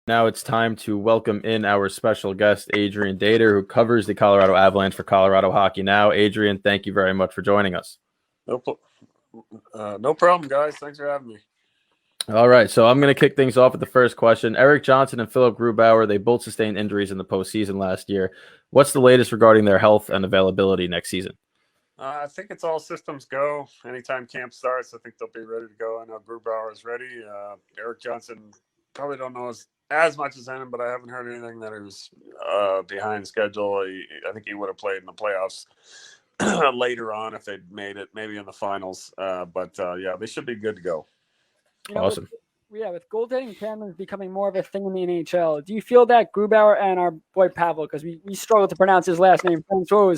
Now it's time to welcome in our special guest, Adrian Dater, who covers the Colorado Avalanche for Colorado Hockey Now. Adrian, thank you very much for joining us. No problem, guys. Thanks for having me. All right, so I'm going to kick things off with the first question. Erik Johnson and Phillip Grubauer, they both sustained injuries in the postseason last year. What's the latest regarding their health and availability next season? I think it's all systems go. Anytime camp starts, I think they'll be ready to go. I know Grubauer is ready. Erik Johnson, probably don't know as much as him, but I haven't heard anything that he was behind schedule. I think he would have played in the playoffs later on if they'd made it, maybe in the finals. But they should be good to go. Awesome. With goaltending tandems becoming more of a thing in the NHL, do you feel that Grubauer and our boy Pavel, because we struggle to pronounce his last name, Francois,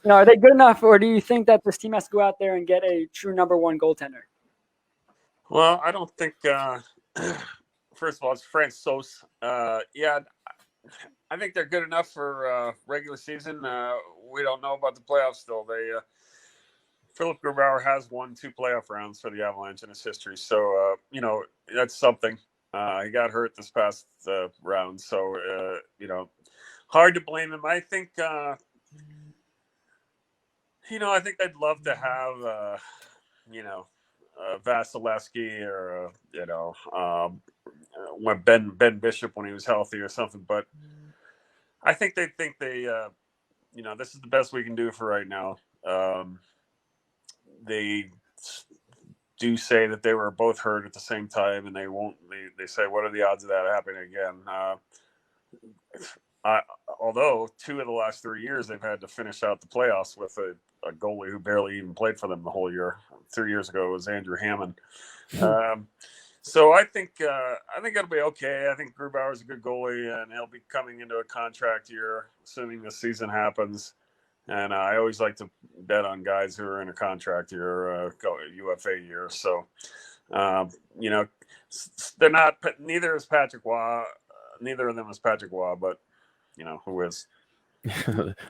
are they good enough, or do you think that this team has to go out there and get a true number one goaltender? Well, I don't think. First of all, it's Francois. I think they're good enough for regular season. We don't know about the playoffs still. Phillip Grubauer has won 2 playoff rounds for the Avalanche in his history, so that's something. He got hurt this past round, so hard to blame him. I think I think I'd love to have Vasilevsky or when Ben Bishop when he was healthy or something, but I think they this is the best we can do for right now. They do say that they were both hurt at the same time, and they say, what are the odds of that happening again? Although 2 of the last 3 years they've had to finish out the playoffs with a goalie who barely even played for them the whole year. 3 years ago it was Andrew Hammond. So I think it'll be okay. I think Grubauer is a good goalie, and he'll be coming into a contract year, assuming the season happens. And I always like to bet on guys who are in a contract year, UFA year. So, they're not. Neither is Patrick Waugh. Neither of them is Patrick Waugh, but who is?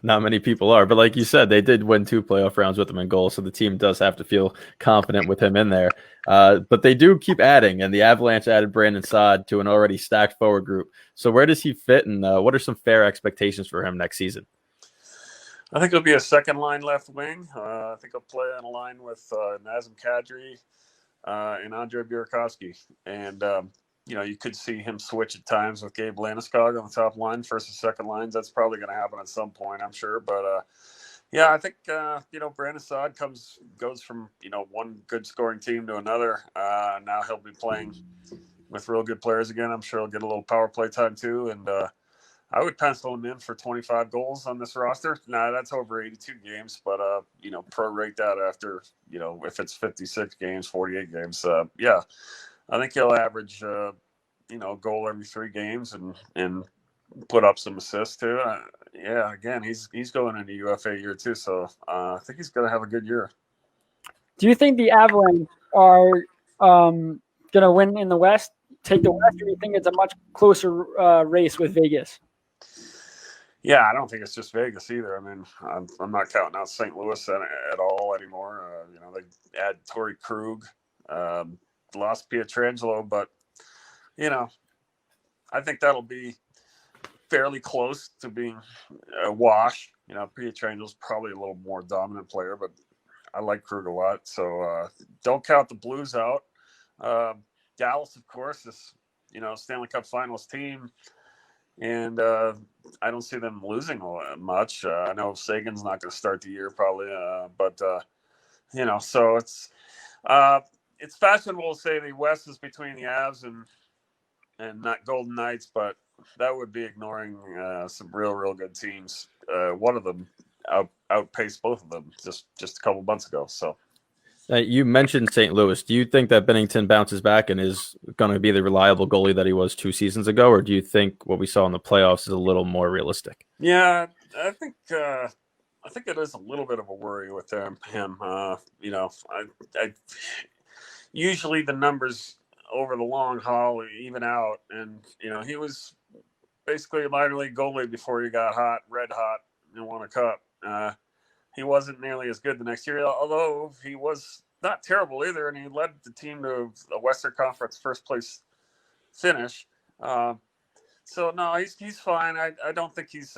Not many people are, but like you said, they did win 2 playoff rounds with him in goal, so the team does have to feel confident with him in there. But they do keep adding, and the Avalanche added Brandon Saad to an already stacked forward group. So where does he fit, and what are some fair expectations for him next season? I think it'll be a second line left wing. I think he'll play on a line with Nazem Kadri and Andre Burakovsky. And, you could see him switch at times with Gabe Landeskog on the top line, first and second lines. That's probably going to happen at some point, I'm sure. But, I think, Brandon Saad goes from, one good scoring team to another. Now he'll be playing with real good players again. I'm sure he'll get a little power play time too. And, I would pencil him in for 25 goals on this roster. Now that's over 82 games, but prorate that after if it's 56 games, 48 games. I think he'll average a goal every 3 games and put up some assists too. Again, he's going into UFA year too, so I think he's going to have a good year. Do you think the Avalanche are going to win in the West? Take the West, or do you think it's a much closer race with Vegas? Yeah, I don't think it's just Vegas either. I mean, I'm not counting out St. Louis at all anymore. They add Torrey Krug, lost Pietrangelo, but I think that'll be fairly close to being a wash. Pietrangelo's probably a little more dominant player, but I like Krug a lot. So don't count the Blues out. Dallas, of course, is Stanley Cup Finals team. And I don't see them losing much. I know Sagan's not going to start the year probably, but so it's fashionable to say the West is between the Avs and not Golden Knights, but that would be ignoring some real good teams. One of them outpaced both of them just a couple months ago. So. You mentioned St. Louis. Do you think that Binnington bounces back and is going to be the reliable goalie that he was 2 seasons ago, or do you think what we saw in the playoffs is a little more realistic? Yeah, I think it is a little bit of a worry with him. I usually the numbers over the long haul even out, and he was basically a minor league goalie before he got red hot, and won a cup. He wasn't nearly as good the next year, although he was not terrible either, and he led the team to a Western Conference first place finish. So no, he's fine. I don't think he's.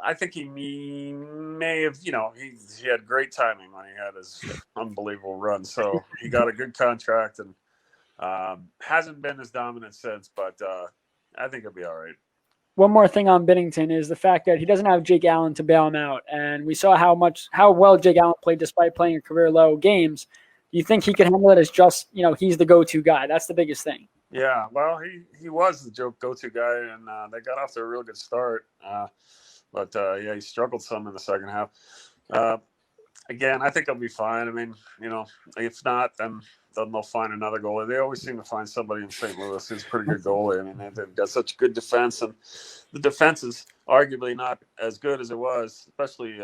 I think he may have. He had great timing when he had his unbelievable run. So he got a good contract and hasn't been as dominant since. But I think he'll be all right. One more thing on Binnington is the fact that he doesn't have Jake Allen to bail him out, and we saw how well Jake Allen played despite playing a career low games. Do you think he can handle it as just he's the go-to guy? That's the biggest thing. Yeah, well, he was the go-to guy, and they got off to a real good start. But he struggled some in the second half. Again, I think he'll be fine. I mean, if not, then they'll find another goalie. They always seem to find somebody in St. Louis who's a pretty good goalie. I mean, they've got such good defense, and the defense is arguably not as good as it was, especially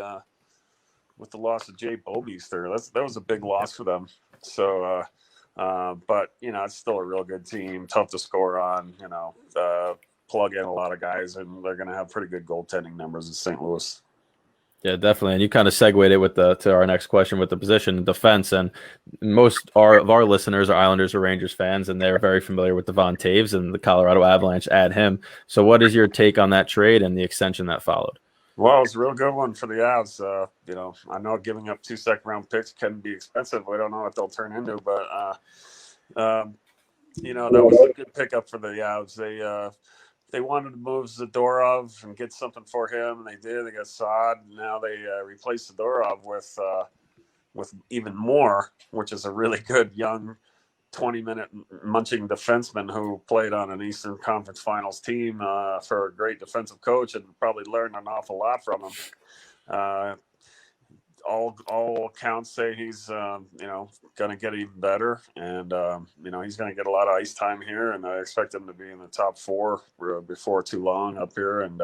with the loss of Jay Bobeister. That was a big loss for them. So, but it's still a real good team, tough to score on. Plug in a lot of guys, and they're going to have pretty good goaltending numbers in St. Louis. Yeah, definitely. And you kind of segued it to our next question with the position defense. And most of our listeners are Islanders or Rangers fans, and they're very familiar with Devon Taves, and the Colorado Avalanche add him. So what is your take on that trade and the extension that followed? Well, it's a real good one for the Avs. I know giving up 2 second-round picks can be expensive. We don't know what they'll turn into, but that was a good pickup for the Avs. They wanted to move Zadorov and get something for him, and they did. They got Saad, and now they replaced Zadorov with even more, which is a really good young 20-minute munching defenseman who played on an Eastern Conference Finals team for a great defensive coach and probably learned an awful lot from him. All accounts say he's going to get even better, and he's going to get a lot of ice time here, and I expect him to be in the top 4 before too long up here. And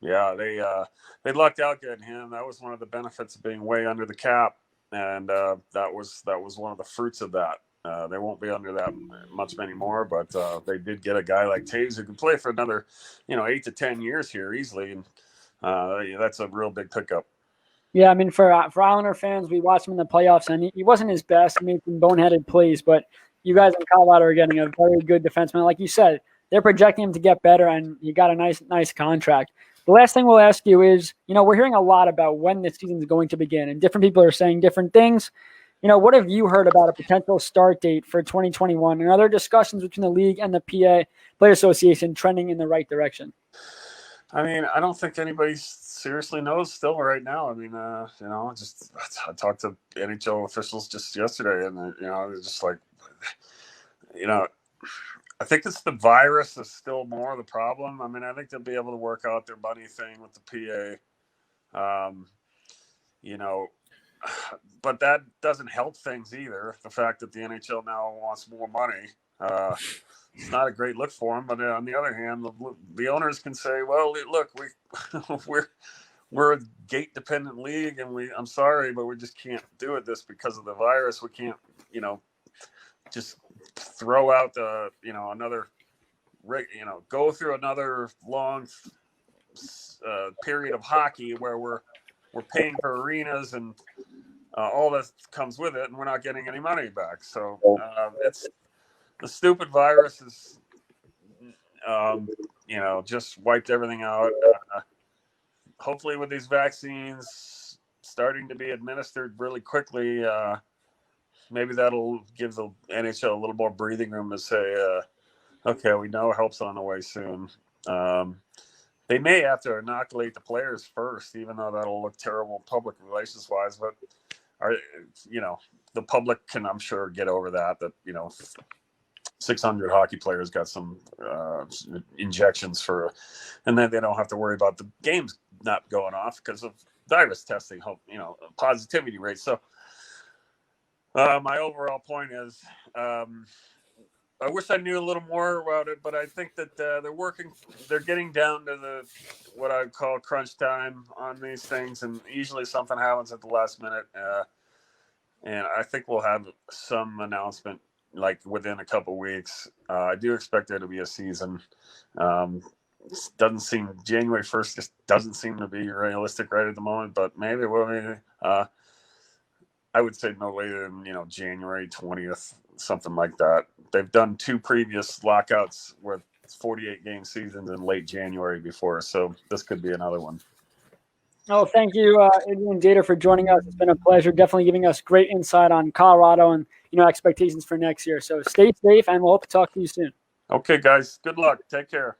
they lucked out getting him. That was one of the benefits of being way under the cap, and that was one of the fruits of that. They won't be under that much anymore, but they did get a guy like Taves who can play for another 8 to 10 years here easily, and that's a real big pickup. Yeah, I mean, for Islander fans, we watched him in the playoffs, and he wasn't his best. He made some boneheaded plays, but you guys in Colorado are getting a very good defenseman. Like you said, they're projecting him to get better, and he got a nice contract. The last thing we'll ask you is, we're hearing a lot about when this season is going to begin, and different people are saying different things. What have you heard about a potential start date for 2021, and are there discussions between the league and the PA Player Association trending in the right direction? I mean, I don't think anybody seriously knows still right now. I mean, I talked to NHL officials just yesterday, and they're just like, I think it's the virus is still more the problem. I mean, I think they'll be able to work out their money thing with the PA, but that doesn't help things either. The fact that the NHL now wants more money. It's not a great look for them, but on the other hand, the owners can say, "Well, look, we're a gate-dependent league, and I'm sorry, but we just can't do it because of the virus. We can't, just throw out another, go through another long period of hockey where we're paying for arenas and all that comes with it, and we're not getting any money back. So it's." The stupid virus is, just wiped everything out. Hopefully with these vaccines starting to be administered really quickly, maybe that'll give the NHL a little more breathing room to say, okay, we know help's on the way soon. They may have to inoculate the players first, even though that'll look terrible public relations wise, but the public can, I'm sure, get over that 600 hockey players got some injections and then they don't have to worry about the games not going off because of virus testing, positivity rates. So my overall point is, I wish I knew a little more about it, but I think that they're getting down to what I call crunch time on these things. And usually something happens at the last minute. And I think we'll have some announcement like within a couple weeks. I do expect there to be a season. Doesn't seem January 1st just doesn't seem to be realistic right at the moment, but maybe it will be. I would say no later than January 20th, something like that. They've done 2 previous lockouts with 48 game seasons in late January before. So this could be another one. Oh, thank you, Adrian Jader, for joining us. It's been a pleasure. Definitely giving us great insight on Colorado and expectations for next year. So stay safe, and we'll hope to talk to you soon. Okay, guys. Good luck. Take care.